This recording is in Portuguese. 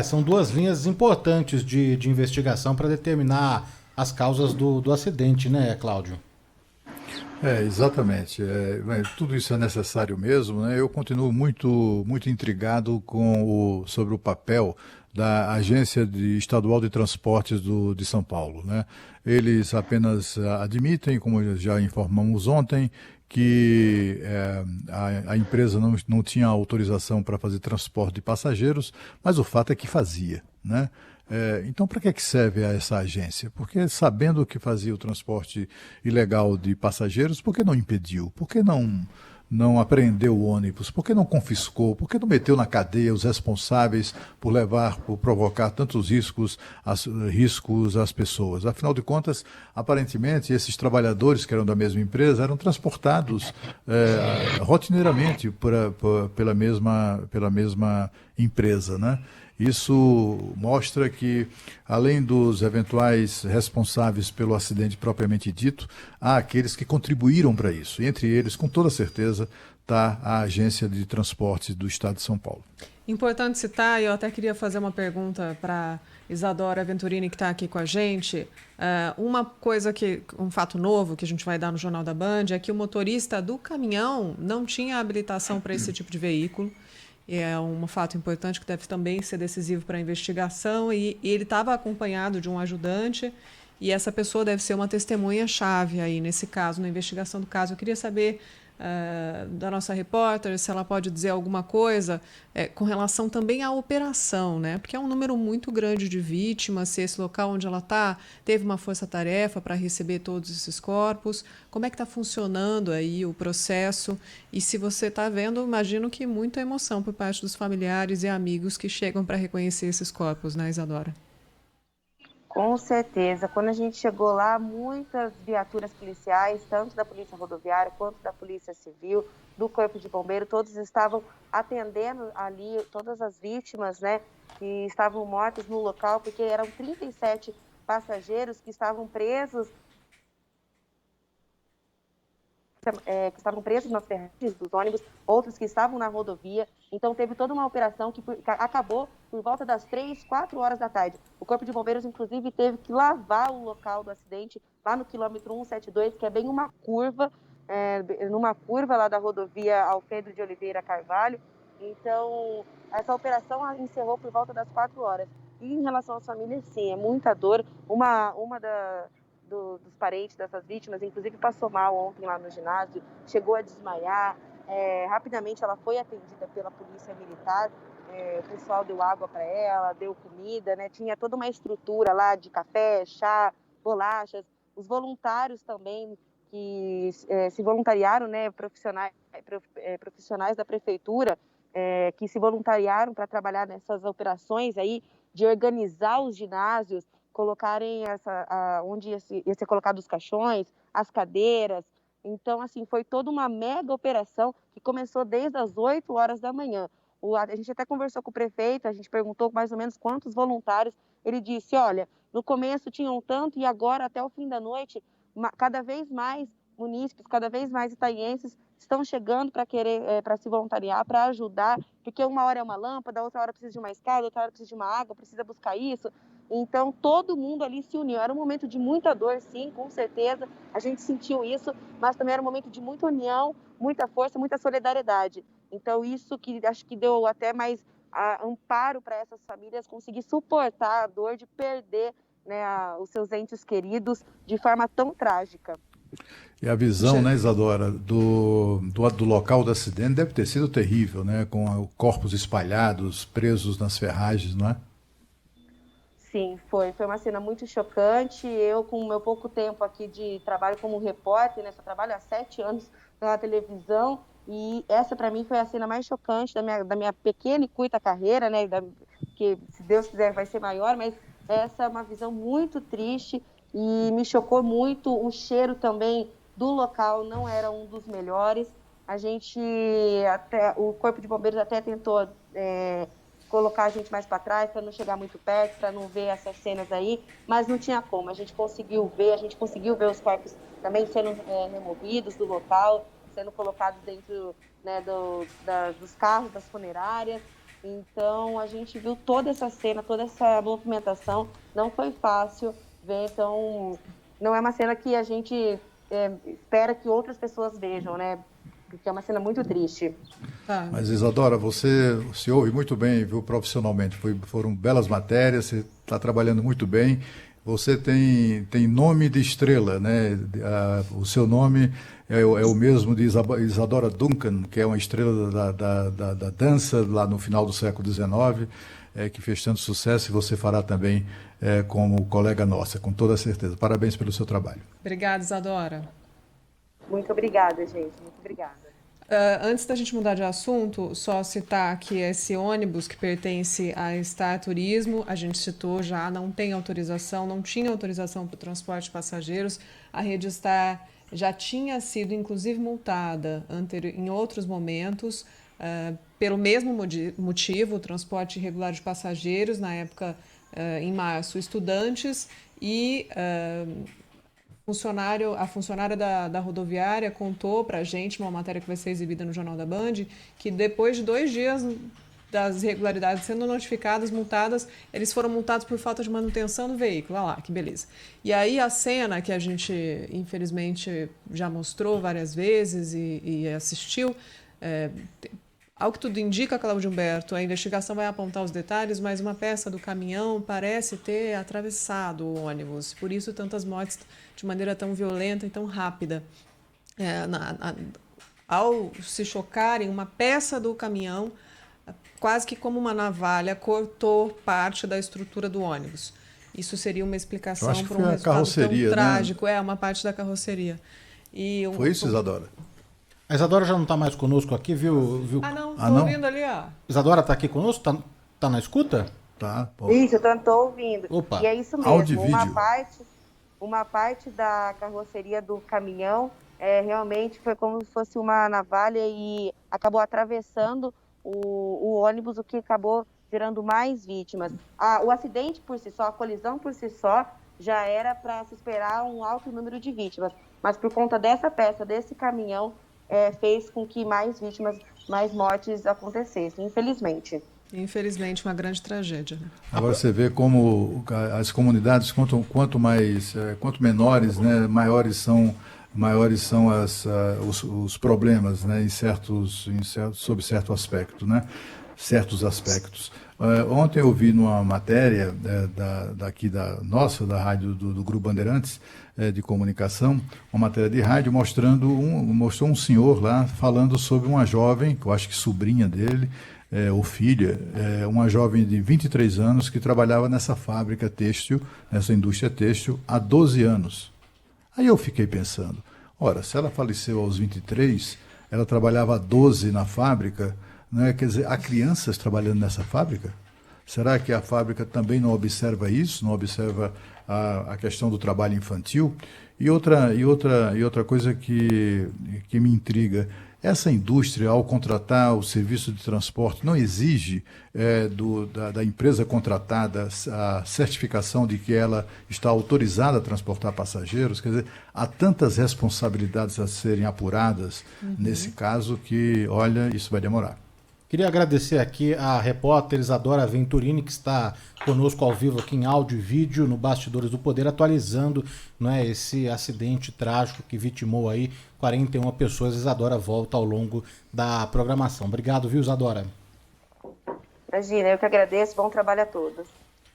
São duas linhas importantes de investigação para determinar as causas do acidente, né, Cláudio? Exatamente. Mas tudo isso é necessário mesmo, né? Eu continuo muito intrigado sobre o papel da Estadual de Transportes de São Paulo, né? Eles apenas admitem, como já informamos ontem, que a empresa não tinha autorização para fazer transporte de passageiros, mas o fato é que fazia, né? Então, para que serve essa agência? Porque sabendo que fazia o transporte ilegal de passageiros, por que não impediu? Por que não apreendeu o ônibus? Por que não confiscou? Por que não meteu na cadeia os responsáveis por provocar tantos riscos às pessoas? Afinal de contas, aparentemente, esses trabalhadores que eram da mesma empresa eram transportados rotineiramente pela mesma empresa, né? Isso mostra que, além dos eventuais responsáveis pelo acidente propriamente dito, há aqueles que contribuíram para isso. E entre eles, com toda certeza, está a Agência de Transportes do Estado de São Paulo. Importante citar, e eu até queria fazer uma pergunta para Isadora Venturini, que está aqui com a gente. Um fato novo que a gente vai dar no Jornal da Band é que o motorista do caminhão não tinha habilitação para esse tipo de veículo. É um fato importante que deve também ser decisivo para a investigação. E ele estava acompanhado de um ajudante, e essa pessoa deve ser uma testemunha-chave aí nesse caso, na investigação do caso. Eu queria saber da nossa repórter se ela pode dizer alguma coisa com relação também à operação, né? Porque é um número muito grande de vítimas, se esse local onde ela está teve uma força-tarefa para receber todos esses corpos, como é que está funcionando aí o processo, e se você está vendo, imagino que muita emoção por parte dos familiares e amigos que chegam para reconhecer esses corpos, né, Isadora? Com certeza. Quando a gente chegou lá, muitas viaturas policiais, tanto da Polícia Rodoviária quanto da Polícia Civil, do Corpo de Bombeiro, todos estavam atendendo ali todas as vítimas, né, que estavam mortas no local, porque eram 37 passageiros que estavam presos que estavam presos nas ferragens dos ônibus, outros que estavam na rodovia. Então, teve toda uma operação que acabou por volta das 3, 4 horas da tarde. O Corpo de Bombeiros, inclusive, teve que lavar o local do acidente lá no quilômetro 172, que é bem uma curva, numa curva lá da rodovia Alfredo de Oliveira Carvalho. Então, essa operação encerrou por volta das 4 horas. E em relação às famílias, sim, é muita dor. Dos parentes dessas vítimas, inclusive passou mal ontem lá no ginásio, chegou a desmaiar. Rapidamente ela foi atendida pela polícia militar, o pessoal deu água para ela, deu comida, né? Tinha toda uma estrutura lá de café, chá, bolachas. Os voluntários também que se voluntariaram, né? Profissionais da prefeitura que se voluntariaram para trabalhar nessas operações aí de organizar os ginásios, colocarem onde ia ser colocado os caixões, as cadeiras. Então, assim, foi toda uma mega operação que começou desde as 8 horas da manhã. A gente até conversou com o prefeito, a gente perguntou mais ou menos quantos voluntários. Ele disse, olha, no começo tinham tanto e agora, até o fim da noite, cada vez mais munícipes, cada vez mais itaienses estão chegando para querer, para se voluntariar, para ajudar, porque uma hora é uma lâmpada, outra hora precisa de uma escada, outra hora precisa de uma água, precisa buscar isso. Então, todo mundo ali se uniu. Era um momento de muita dor, sim, com certeza. A gente sentiu isso, mas também era um momento de muita união, muita força, muita solidariedade. Então, isso que acho que deu até mais amparo para essas famílias conseguir suportar a dor de perder, né, os seus entes queridos de forma tão trágica. E a visão, né, Isadora, do local do acidente deve ter sido terrível, né? Com corpos espalhados, presos nas ferragens, não é? Sim, foi uma cena muito chocante. Eu, com o meu pouco tempo aqui de trabalho como repórter, né, só trabalho há 7 anos na televisão, e essa para mim foi a cena mais chocante da minha pequena e curta carreira, né, que se Deus quiser vai ser maior, mas essa é uma visão muito triste e me chocou muito. O cheiro também do local não era um dos melhores. O Corpo de Bombeiros até tentou colocar a gente mais para trás, para não chegar muito perto, para não ver essas cenas aí, mas não tinha como. A gente conseguiu ver os corpos também sendo removidos do local, sendo colocados dentro, né, dos carros, das funerárias. Então, a gente viu toda essa cena, toda essa movimentação. Não foi fácil ver, então não é uma cena que a gente espera que outras pessoas vejam, né? Porque é uma cena muito triste. Tá. Mas, Isadora, você se ouve muito bem, viu, profissionalmente. Foram belas matérias, você está trabalhando muito bem. Você tem nome de estrela, né? O seu nome é o mesmo de Isadora Duncan, que é uma estrela da dança lá no final do século XIX, que fez tanto sucesso, e você fará também como colega nossa, com toda certeza. Parabéns pelo seu trabalho. Obrigada, Isadora. Muito obrigada, gente. Muito obrigada. Antes da gente mudar de assunto, só citar que esse ônibus que pertence à Star Turismo, a gente citou já, não tem autorização, não tinha autorização para o transporte de passageiros. A Rede Star já tinha sido, inclusive, multada em outros momentos, pelo mesmo motivo, o transporte irregular de passageiros, na época, em março, estudantes e... a funcionária da rodoviária contou para a gente, uma matéria que vai ser exibida no Jornal da Band, que depois de 2 dias das irregularidades sendo notificadas, multadas, eles foram multados por falta de manutenção do veículo. Olha lá, que beleza. E aí a cena que a gente, infelizmente, já mostrou várias vezes e assistiu, ao que tudo indica, Cláudio Humberto, a investigação vai apontar os detalhes, mas uma peça do caminhão parece ter atravessado o ônibus. Por isso, tantas mortes de maneira tão violenta e tão rápida. Ao se chocarem, uma peça do caminhão, quase que como uma navalha, cortou parte da estrutura do ônibus. Isso seria uma explicação para um resultado tão trágico. É, uma parte da carroceria. Foi isso, Isadora? A Isadora já não está mais conosco aqui, viu? Ah, não, estou ouvindo ali, ó. Isadora está aqui conosco? Tá na escuta? Tá. Bom. Isso, eu estou ouvindo. Opa. E é isso mesmo, Áudio e uma parte da carroceria do caminhão realmente foi como se fosse uma navalha e acabou atravessando o ônibus, o que acabou gerando mais vítimas. O acidente por si só, a colisão por si só, já era para se esperar um alto número de vítimas. Mas por conta dessa peça, desse caminhão, fez com que mais vítimas, mais mortes acontecessem, infelizmente. Infelizmente, uma grande tragédia. Agora você vê como as comunidades, quanto menores, né, maiores são os problemas, né, sob certo aspecto, né, certos aspectos. Ontem eu vi numa matéria daqui da rádio do Grupo Bandeirantes de comunicação, uma matéria de rádio mostrou um senhor lá falando sobre uma jovem, que eu acho que sobrinha dele, ou filha, uma jovem de 23 anos que trabalhava nessa fábrica têxtil, nessa indústria têxtil, há 12 anos. Aí eu fiquei pensando, ora, se ela faleceu aos 23, ela trabalhava há 12 na fábrica, né? Quer dizer, há crianças trabalhando nessa fábrica? Será que a fábrica também não observa isso, não observa a questão do trabalho infantil? E outra coisa que me intriga, essa indústria, ao contratar o serviço de transporte, não exige da empresa contratada a certificação de que ela está autorizada a transportar passageiros? Quer dizer, há tantas responsabilidades a serem apuradas nesse caso que, olha, isso vai demorar. Queria agradecer aqui a repórter Isadora Venturini, que está conosco ao vivo aqui em áudio e vídeo no Bastidores do Poder, atualizando, né, esse acidente trágico que vitimou aí 41 pessoas. Isadora volta ao longo da programação. Obrigado, viu, Isadora? Imagina, eu que agradeço. Bom trabalho a todos.